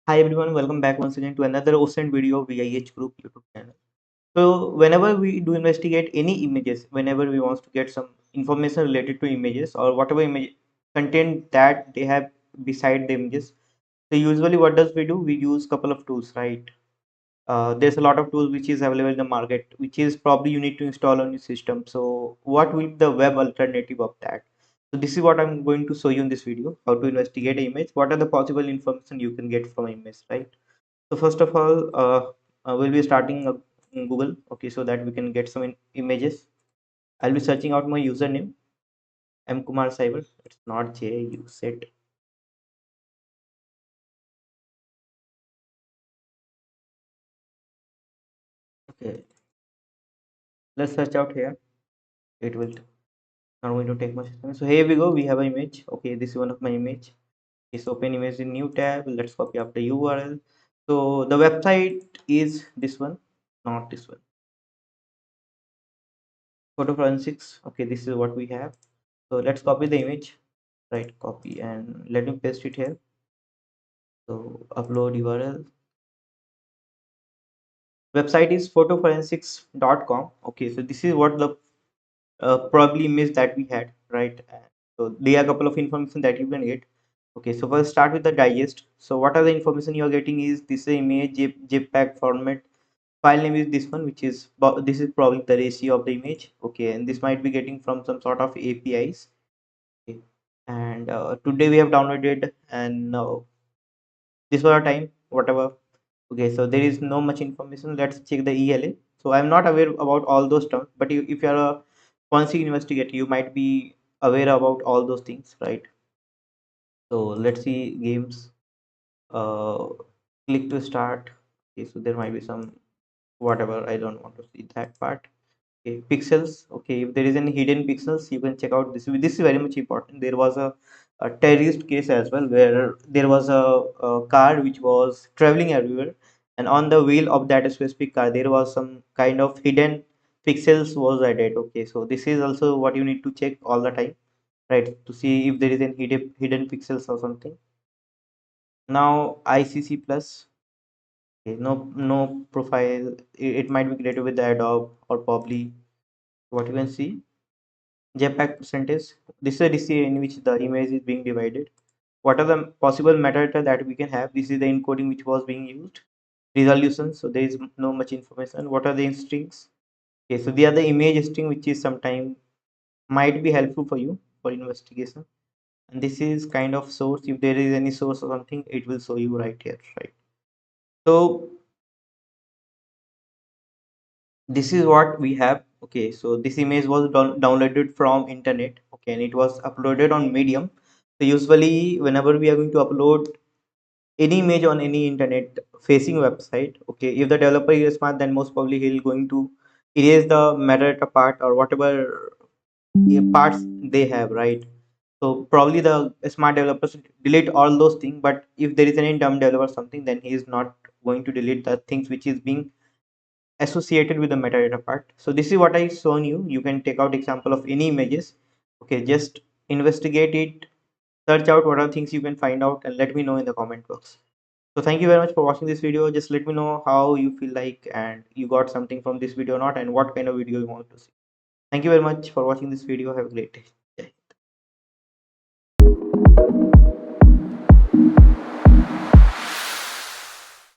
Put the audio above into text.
Hi everyone, welcome back once again to another OSINT video of VIH Group YouTube channel. So whenever we do investigate any images, whenever we want to get some information related to images or whatever image content that they have beside the images, so usually what does we do? We use couple of tools, right? There's a lot of tools which is available in the market, which is probably you need to install on your system. So what will be the web alternative of that? So this is what I'm going to show you in this video: how to investigate an image. What are the possible information you can get from image, right? So first of all, we'll be starting in Google, okay, so that we can get some images. I'll be searching out my username, M Kumar Cyber. It's not J. You said okay. Let's search out here. It will not going to take much time. So here we go. We have an image. Okay, this is one of my image. It's open image in new tab. Let's copy up the URL. So the website is this one, not this one. Photo forensics. Okay, this is what we have. So let's copy the image. Right, copy and let me paste it here. So upload URL. Website is photoforensics.com. Okay, so this is what the probably image that we had, right? So there are a couple of information that you can get. Okay, so first start with the digest. So what are the information you are getting is this image JPEG format. File name is this one, which is this is probably the ratio of the image. Okay, and this might be getting from some sort of APIs. Okay, and today we have downloaded and this was our time, whatever. Okay, so there is no much information. Let's check the ELA. So I'm not aware about all those terms, but if you're a forensic investigator, you might be aware about all those things, right? So let's see games. Uh, Click to start. Okay, so there might be some whatever. I don't want to see that part. Okay, pixels. Okay, if there is any hidden pixels, you can check out this. This is very much important. There was a terrorist case as well where there was a car which was traveling everywhere, and on the wheel of that specific car there was some kind of hidden pixels was added. Okay, so this is also what you need to check all the time, right? To see if there is any hidden pixels or something. Now ICC plus. Okay, no profile. It might be created with the Adobe or probably what you can see. JPEG percentage. This is a DC in which the image is being divided. What are the possible metadata that we can have? This is the encoding which was being used. Resolution. So there is no much information. What are the strings? Okay, so they are the image string which is sometime might be helpful for you for investigation. And this is kind of source. If there is any source or something, it will show you right here, right? So this is what we have. Okay, so this image was downloaded from internet. Okay, and it was uploaded on Medium. So usually whenever we are going to upload any image on any internet facing website, okay, if the developer is smart, then most probably he'll going to erase the metadata part or whatever parts they have, right? So probably the smart developers delete all those things, but if there is any dumb developer or something, then he is not going to delete the things which is being associated with the metadata part. So this is what I shown you. You can take out example of any images. Okay, just investigate it, search out what are things you can find out, and let me know in the comment box. So thank you very much for watching this video. Just let me know how you feel like and you got something from this video or not, and what kind of video you want to see. Thank you very much for watching this video. Have a great day.